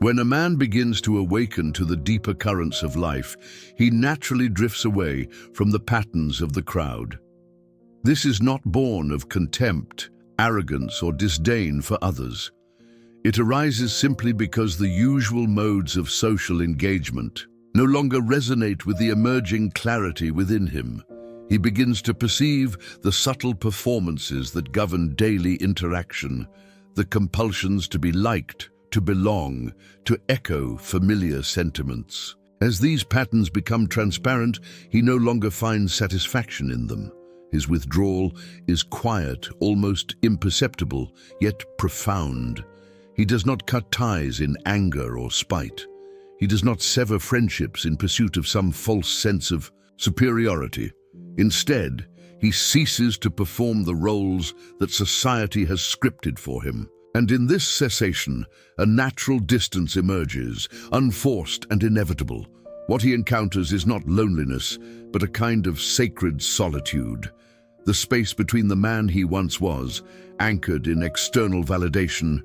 When a man begins to awaken to the deeper currents of life, he naturally drifts away from the patterns of the crowd. This is not born of contempt, arrogance, or disdain for others. It arises simply because the usual modes of social engagement no longer resonate with the emerging clarity within him. He begins to perceive the subtle performances that govern daily interaction, the compulsions to be liked, to belong, to echo familiar sentiments. As these patterns become transparent, he no longer finds satisfaction in them. His withdrawal is quiet, almost imperceptible, yet profound. He does not cut ties in anger or spite. He does not sever friendships in pursuit of some false sense of superiority. Instead, he ceases to perform the roles that society has scripted for him. And in this cessation, a natural distance emerges, unforced and inevitable. What he encounters is not loneliness, but a kind of sacred solitude. The space between the man he once was, anchored in external validation,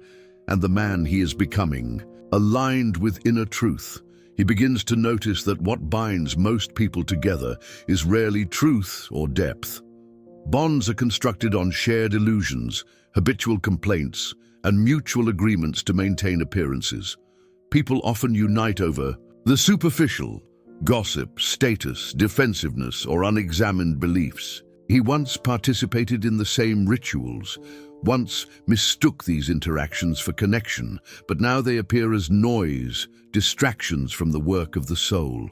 and the man he is becoming, aligned with inner truth. He begins to notice that what binds most people together is rarely truth or depth. Bonds are constructed on shared illusions, habitual complaints, and mutual agreements to maintain appearances. People often unite over the superficial, gossip, status, defensiveness, or unexamined beliefs. He once participated in the same rituals, once mistook these interactions for connection, but now they appear as noise, distractions from the work of the soul.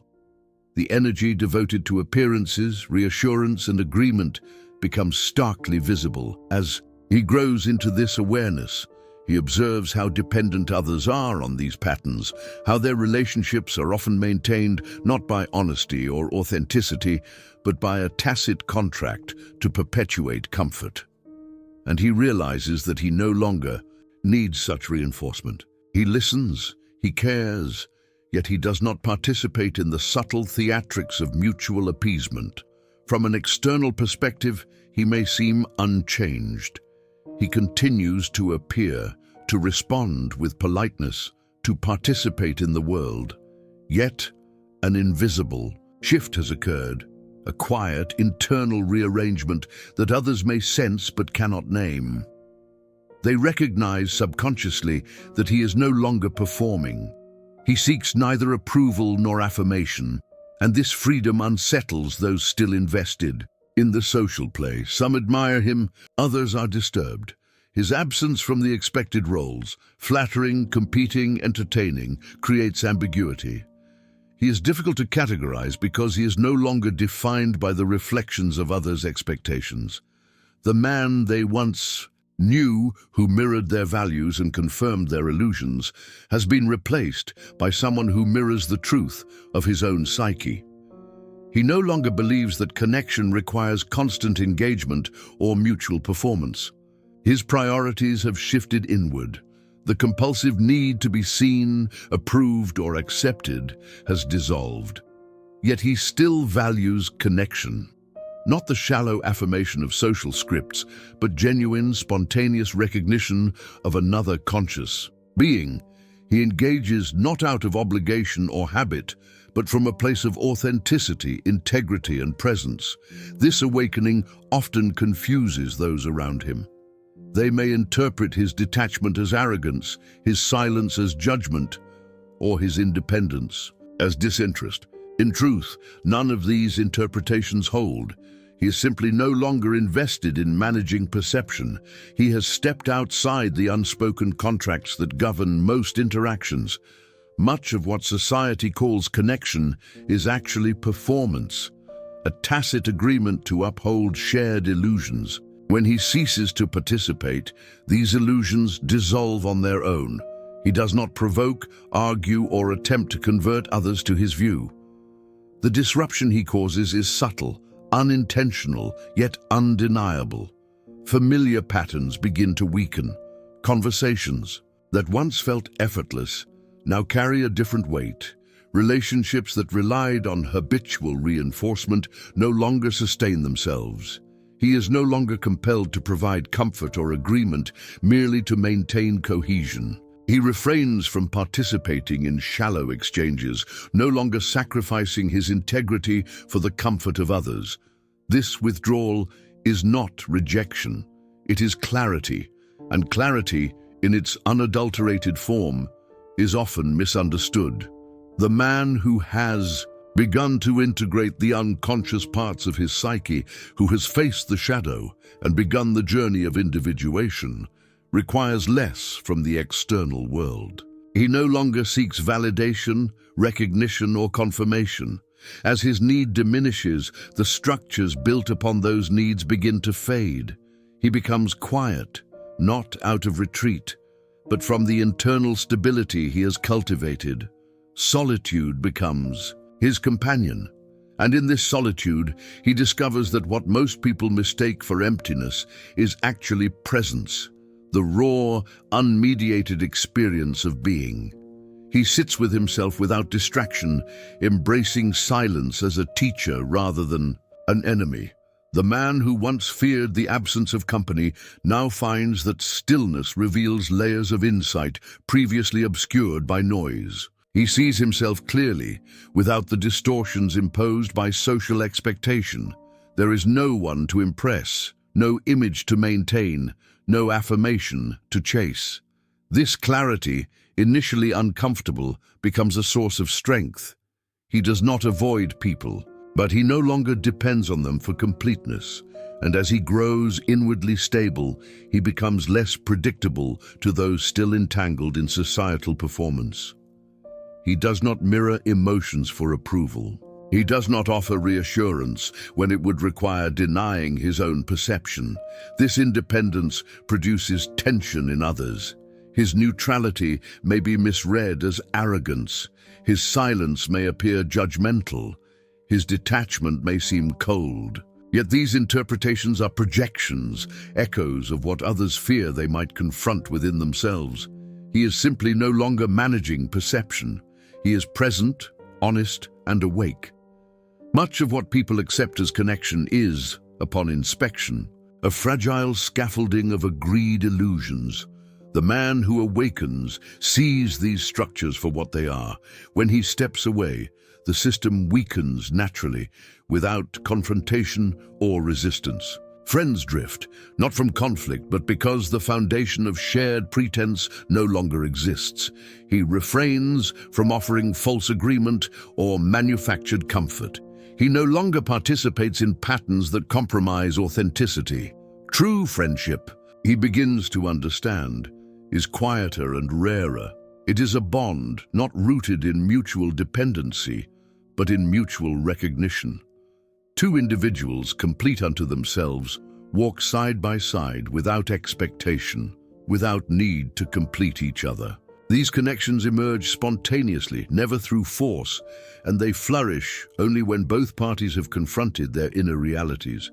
The energy devoted to appearances, reassurance, and agreement becomes starkly visible. As he grows into this awareness, he observes how dependent others are on these patterns, how their relationships are often maintained not by honesty or authenticity, but by a tacit contract to perpetuate comfort. And he realizes that he no longer needs such reinforcement. He listens, he cares, yet he does not participate in the subtle theatrics of mutual appeasement. From an external perspective, he may seem unchanged. He continues to appear, to respond with politeness, to participate in the world. Yet, an invisible shift has occurred, a quiet, internal rearrangement that others may sense but cannot name. They recognize subconsciously that he is no longer performing. He seeks neither approval nor affirmation, and this freedom unsettles those still invested in the social play. Some admire him, others are disturbed. His absence from the expected roles, flattering, competing, entertaining, creates ambiguity. He is difficult to categorize because he is no longer defined by the reflections of others' expectations. The man they once knew, who mirrored their values and confirmed their illusions, has been replaced by someone who mirrors the truth of his own psyche. He no longer believes that connection requires constant engagement or mutual performance. His priorities have shifted inward. The compulsive need to be seen, approved, or accepted has dissolved. Yet he still values connection. Not the shallow affirmation of social scripts, but genuine, spontaneous recognition of another conscious being. He engages not out of obligation or habit, but from a place of authenticity, integrity, and presence. This awakening often confuses those around him. They may interpret his detachment as arrogance, his silence as judgment, or his independence as disinterest. In truth, none of these interpretations hold. He is simply no longer invested in managing perception. He has stepped outside the unspoken contracts that govern most interactions. Much of what society calls connection is actually performance, a tacit agreement to uphold shared illusions. When he ceases to participate, these illusions dissolve on their own. He does not provoke, argue, or attempt to convert others to his view. The disruption he causes is subtle, unintentional, yet undeniable. Familiar patterns begin to weaken. Conversations that once felt effortless now carry a different weight. Relationships that relied on habitual reinforcement no longer sustain themselves. He is no longer compelled to provide comfort or agreement merely to maintain cohesion. He refrains from participating in shallow exchanges, no longer sacrificing his integrity for the comfort of others. This withdrawal is not rejection, it is clarity, and clarity, in its unadulterated form, is often misunderstood. The man who has begun to integrate the unconscious parts of his psyche, who has faced the shadow and begun the journey of individuation, requires less from the external world. He no longer seeks validation, recognition, or confirmation. As his need diminishes, the structures built upon those needs begin to fade. He becomes quiet, not out of retreat, but from the internal stability he has cultivated. Solitude becomes his companion, and in this solitude he discovers that what most people mistake for emptiness is actually presence, the raw, unmediated experience of being. He sits with himself without distraction, embracing silence as a teacher rather than an enemy. The man who once feared the absence of company now finds that stillness reveals layers of insight previously obscured by noise. He sees himself clearly, without the distortions imposed by social expectation. There is no one to impress, no image to maintain, no affirmation to chase. This clarity, initially uncomfortable, becomes a source of strength. He does not avoid people, but he no longer depends on them for completeness. And as he grows inwardly stable, he becomes less predictable to those still entangled in societal performance. He does not mirror emotions for approval. He does not offer reassurance when it would require denying his own perception. This independence produces tension in others. His neutrality may be misread as arrogance. His silence may appear judgmental. His detachment may seem cold. Yet these interpretations are projections, echoes of what others fear they might confront within themselves. He is simply no longer managing perception. He is present, honest, and awake. Much of what people accept as connection is, upon inspection, a fragile scaffolding of agreed illusions. The man who awakens sees these structures for what they are. When he steps away, the system weakens naturally, without confrontation or resistance. Friends drift, not from conflict, but because the foundation of shared pretense no longer exists. He refrains from offering false agreement or manufactured comfort. He no longer participates in patterns that compromise authenticity. True friendship, he begins to understand, is quieter and rarer. It is a bond not rooted in mutual dependency, but in mutual recognition. Two individuals, complete unto themselves, walk side by side without expectation, without need to complete each other. These connections emerge spontaneously, never through force, and they flourish only when both parties have confronted their inner realities.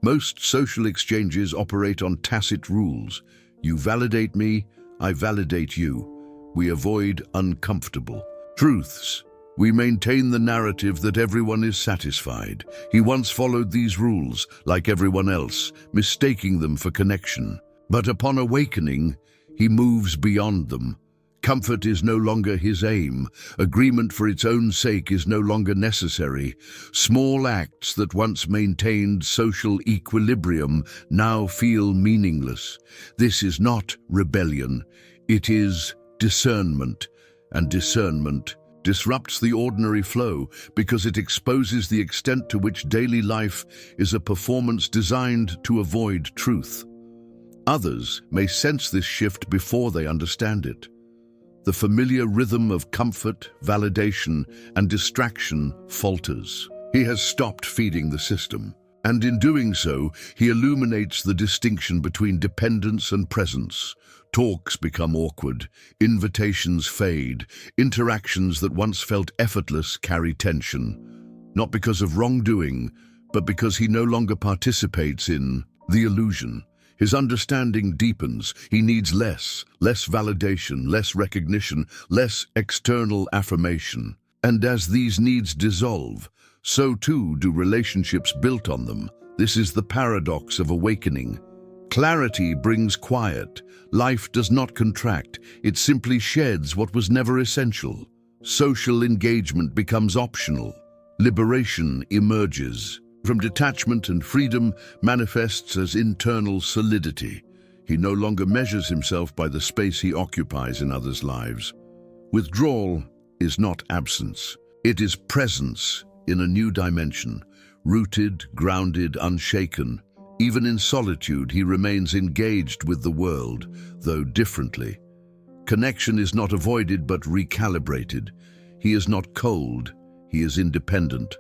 Most social exchanges operate on tacit rules. You validate me, I validate you. We avoid uncomfortable truths. We maintain the narrative that everyone is satisfied. He once followed these rules, like everyone else, mistaking them for connection. But upon awakening, he moves beyond them. Comfort is no longer his aim. Agreement for its own sake is no longer necessary. Small acts that once maintained social equilibrium now feel meaningless. This is not rebellion. It is discernment. And discernment disrupts the ordinary flow because it exposes the extent to which daily life is a performance designed to avoid truth. Others may sense this shift before they understand it. The familiar rhythm of comfort, validation, and distraction falters. He has stopped feeding the system, and in doing so, he illuminates the distinction between dependence and presence. Talks become awkward, invitations fade, interactions that once felt effortless carry tension, not because of wrongdoing, but because he no longer participates in the illusion. His understanding deepens. He needs less validation, less recognition, less external affirmation. And as these needs dissolve, so too do relationships built on them. This is the paradox of awakening. Clarity brings quiet. Life does not contract, it simply sheds what was never essential. Social engagement becomes optional. Liberation emerges. From detachment and freedom manifests as internal solidity. He no longer measures himself by the space he occupies in others' lives. Withdrawal is not absence. It is presence in a new dimension, rooted, grounded, unshaken. Even in solitude, he remains engaged with the world, though differently. Connection is not avoided but recalibrated. He is not cold, he is independent.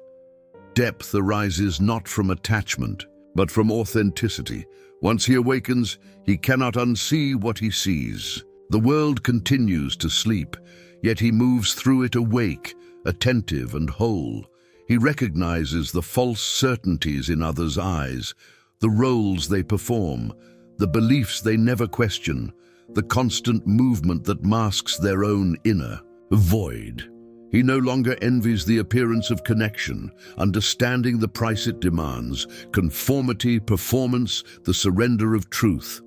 Depth arises not from attachment, but from authenticity. Once he awakens, he cannot unsee what he sees. The world continues to sleep, yet he moves through it awake, attentive and whole. He recognizes the false certainties in others' eyes, the roles they perform, the beliefs they never question, the constant movement that masks their own inner void. He no longer envies the appearance of connection, understanding the price it demands, conformity, performance, the surrender of truth.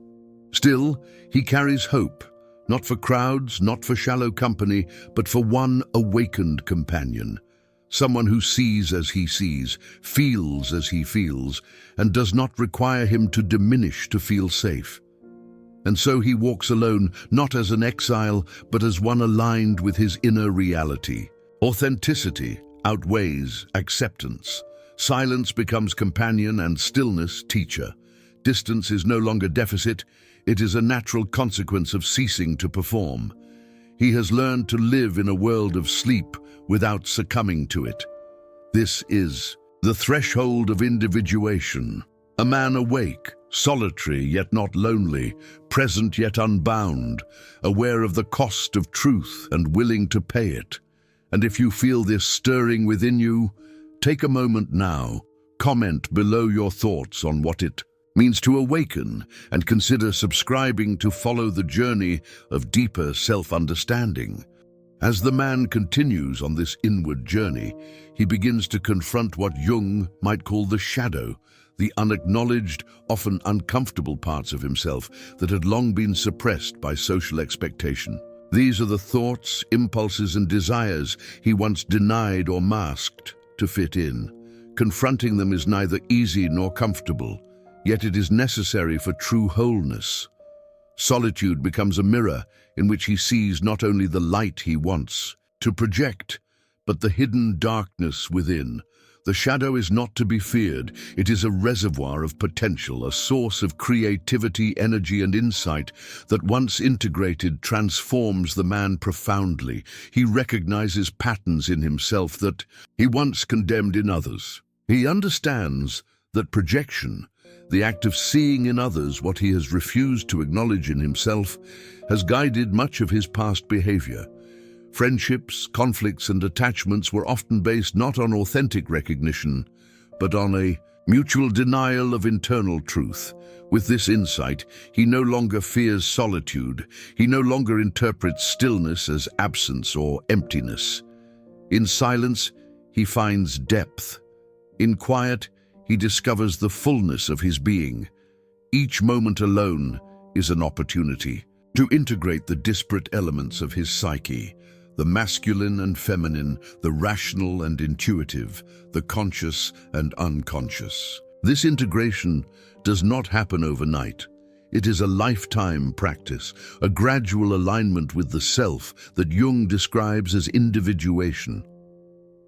Still, he carries hope, not for crowds, not for shallow company, but for one awakened companion. Someone who sees as he sees, feels as he feels, and does not require him to diminish to feel safe. And so he walks alone, not as an exile, but as one aligned with his inner reality. Authenticity outweighs acceptance. Silence becomes companion and stillness teacher. Distance is no longer deficit, it is a natural consequence of ceasing to perform. He has learned to live in a world of sleep without succumbing to it. This is the threshold of individuation. A man awake, solitary yet not lonely, present yet unbound, aware of the cost of truth and willing to pay it. And if you feel this stirring within you, take a moment now, comment below your thoughts on what it means to awaken, and consider subscribing to follow the journey of deeper self-understanding. As the man continues on this inward journey, he begins to confront what Jung might call the shadow, the unacknowledged, often uncomfortable parts of himself that had long been suppressed by social expectation. These are the thoughts, impulses, and desires he once denied or masked to fit in. Confronting them is neither easy nor comfortable, yet it is necessary for true wholeness. Solitude becomes a mirror in which he sees not only the light he wants to project, but the hidden darkness within. The shadow is not to be feared. It is a reservoir of potential, a source of creativity, energy, and insight that, once integrated, transforms the man profoundly. He recognizes patterns in himself that he once condemned in others. He understands that projection, the act of seeing in others what he has refused to acknowledge in himself, has guided much of his past behavior. Friendships, conflicts, and attachments were often based not on authentic recognition, but on a mutual denial of internal truth. With this insight, he no longer fears solitude. He no longer interprets stillness as absence or emptiness. In silence, he finds depth. In quiet, he discovers the fullness of his being. Each moment alone is an opportunity to integrate the disparate elements of his psyche, the masculine and feminine, the rational and intuitive, the conscious and unconscious. This integration does not happen overnight. It is a lifetime practice, a gradual alignment with the self that Jung describes as individuation.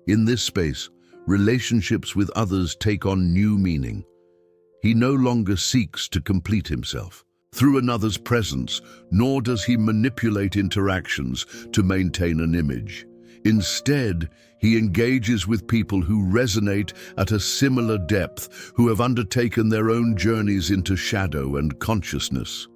In this space, relationships with others take on new meaning. He no longer seeks to complete himself through another's presence, nor does he manipulate interactions to maintain an image. Instead, he engages with people who resonate at a similar depth, who have undertaken their own journeys into shadow and consciousness.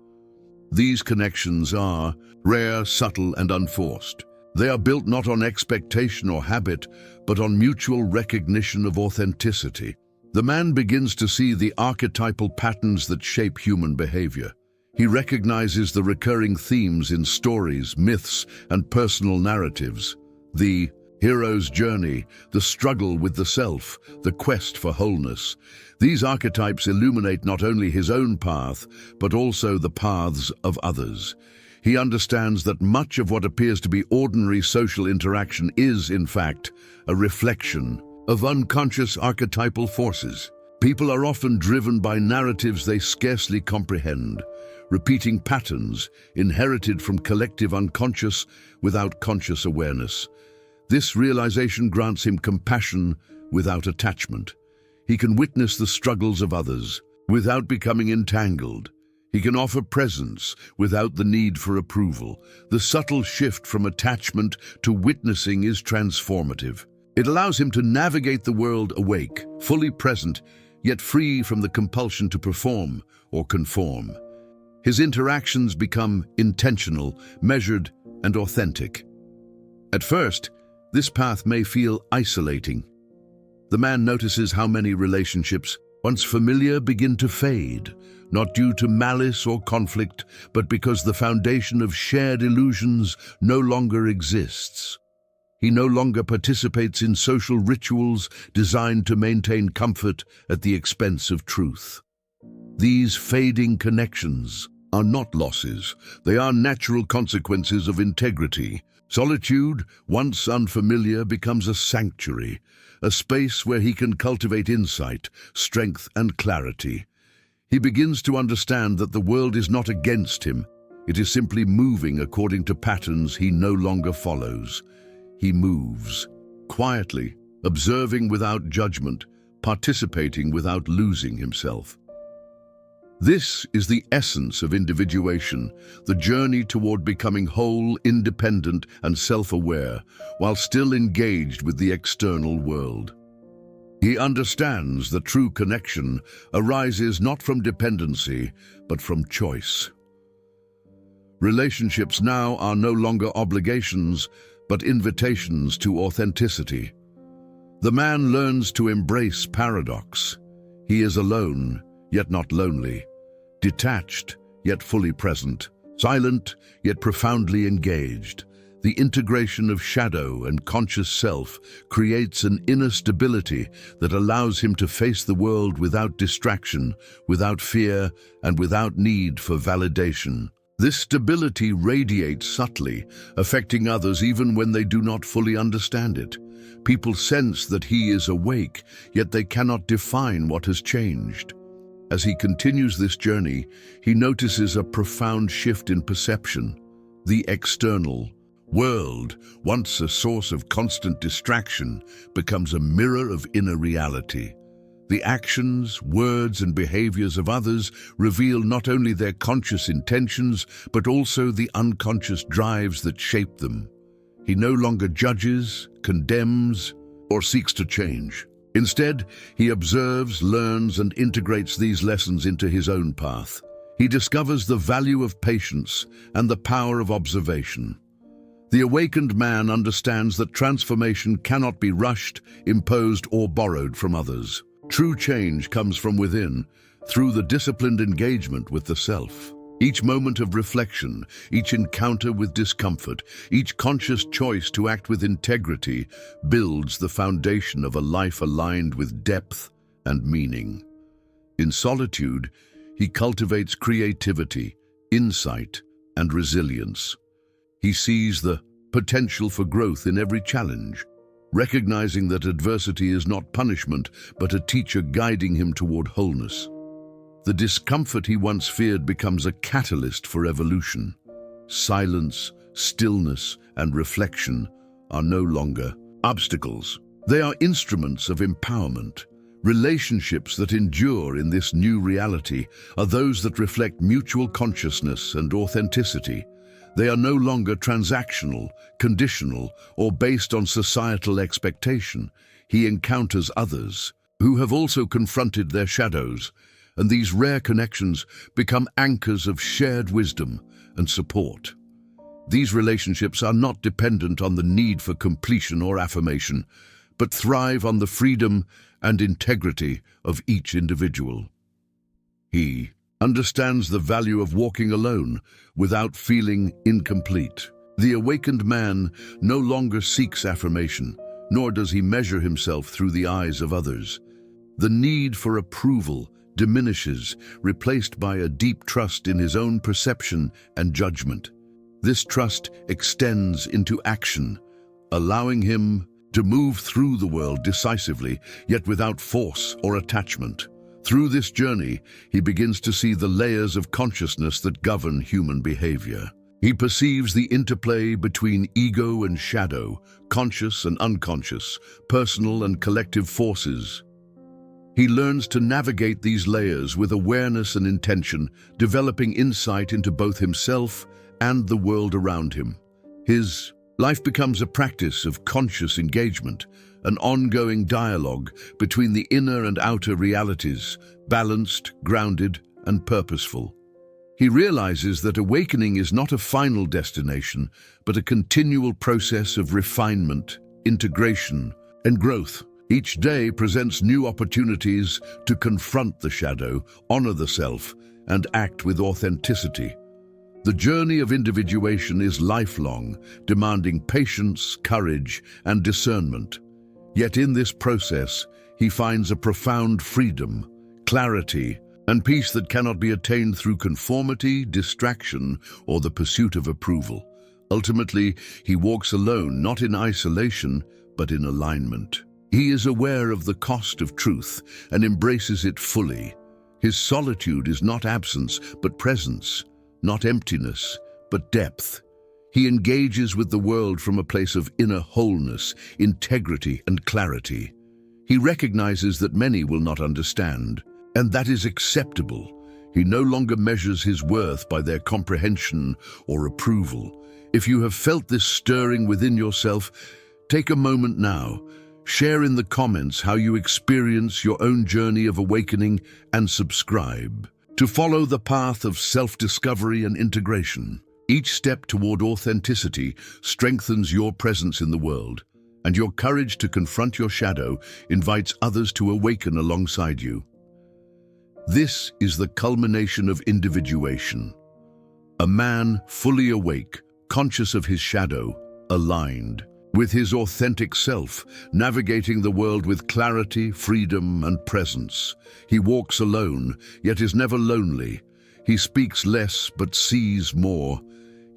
These connections are rare, subtle, and unforced. They are built not on expectation or habit, but on mutual recognition of authenticity. The man begins to see the archetypal patterns that shape human behavior. He recognizes the recurring themes in stories, myths, and personal narratives. The Hero's journey, the struggle with the self, the quest for wholeness. These archetypes illuminate not only his own path, but also the paths of others. He understands that much of what appears to be ordinary social interaction is, in fact, a reflection of unconscious archetypal forces. People are often driven by narratives they scarcely comprehend, repeating patterns inherited from collective unconscious without conscious awareness. This realization grants him compassion without attachment. He can witness the struggles of others without becoming entangled. He can offer presence without the need for approval. The subtle shift from attachment to witnessing is transformative. It allows him to navigate the world awake, fully present, yet free from the compulsion to perform or conform. His interactions become intentional, measured, and authentic. At first, this path may feel isolating. The man notices how many relationships, once familiar, begin to fade, not due to malice or conflict, but because the foundation of shared illusions no longer exists. He no longer participates in social rituals designed to maintain comfort at the expense of truth. These fading connections are not losses, they are natural consequences of integrity. Solitude, once unfamiliar, becomes a sanctuary, a space where he can cultivate insight, strength, and clarity. He begins to understand that the world is not against him. It is simply moving according to patterns he no longer follows. He moves, quietly, observing without judgment, participating without losing himself. This is the essence of individuation, the journey toward becoming whole, independent, and self-aware, while still engaged with the external world. He understands that true connection arises not from dependency, but from choice. Relationships now are no longer obligations, but invitations to authenticity. The man learns to embrace paradox. He is alone, yet not lonely. Detached, yet fully present. Silent, yet profoundly engaged. The integration of shadow and conscious self creates an inner stability that allows him to face the world without distraction, without fear, and without need for validation. This stability radiates subtly, affecting others even when they do not fully understand it. People sense that he is awake, yet they cannot define what has changed. As he continues this journey, he notices a profound shift in perception. The external world, once a source of constant distraction, becomes a mirror of inner reality. The actions, words, and behaviors of others reveal not only their conscious intentions, but also the unconscious drives that shape them. He no longer judges, condemns, or seeks to change. Instead, he observes, learns, and integrates these lessons into his own path. He discovers the value of patience and the power of observation. The awakened man understands that transformation cannot be rushed, imposed, or borrowed from others. True change comes from within, through the disciplined engagement with the self. Each moment of reflection, each encounter with discomfort, each conscious choice to act with integrity builds the foundation of a life aligned with depth and meaning. In solitude, he cultivates creativity, insight, and resilience. He sees the potential for growth in every challenge, recognizing that adversity is not punishment, but a teacher guiding him toward wholeness. The discomfort he once feared becomes a catalyst for evolution. Silence, stillness, and reflection are no longer obstacles. They are instruments of empowerment. Relationships that endure in this new reality are those that reflect mutual consciousness and authenticity. They are no longer transactional, conditional, or based on societal expectation. He encounters others who have also confronted their shadows, and these rare connections become anchors of shared wisdom and support. These relationships are not dependent on the need for completion or affirmation, but thrive on the freedom and integrity of each individual. He understands the value of walking alone without feeling incomplete. The awakened man no longer seeks affirmation, nor does he measure himself through the eyes of others. The need for approval diminishes, replaced by a deep trust in his own perception and judgment. This trust extends into action, allowing him to move through the world decisively, yet without force or attachment. Through this journey, he begins to see the layers of consciousness that govern human behavior. He perceives the interplay between ego and shadow, conscious and unconscious, personal and collective forces. He learns to navigate these layers with awareness and intention, developing insight into both himself and the world around him. His life becomes a practice of conscious engagement, an ongoing dialogue between the inner and outer realities, balanced, grounded, and purposeful. He realizes that awakening is not a final destination, but a continual process of refinement, integration, and growth. Each day presents new opportunities to confront the shadow, honor the self, and act with authenticity. The journey of individuation is lifelong, demanding patience, courage, and discernment. Yet in this process, he finds a profound freedom, clarity, and peace that cannot be attained through conformity, distraction, or the pursuit of approval. Ultimately, he walks alone, not in isolation, but in alignment. He is aware of the cost of truth and embraces it fully. His solitude is not absence, but presence, not emptiness, but depth. He engages with the world from a place of inner wholeness, integrity, and clarity. He recognizes that many will not understand, and that is acceptable. He no longer measures his worth by their comprehension or approval. If you have felt this stirring within yourself, take a moment now. Share in the comments how you experience your own journey of awakening, and subscribe to follow the path of self-discovery and integration. Each step toward authenticity strengthens your presence in the world, and your courage to confront your shadow invites others to awaken alongside you. This is the culmination of individuation. A man fully awake, conscious of his shadow, aligned with his authentic self, navigating the world with clarity, freedom, and presence. He walks alone, yet is never lonely. He speaks less, but sees more.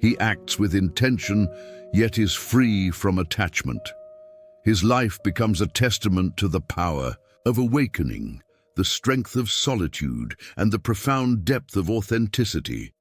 He acts with intention, yet is free from attachment. His life becomes a testament to the power of awakening, the strength of solitude, and the profound depth of authenticity.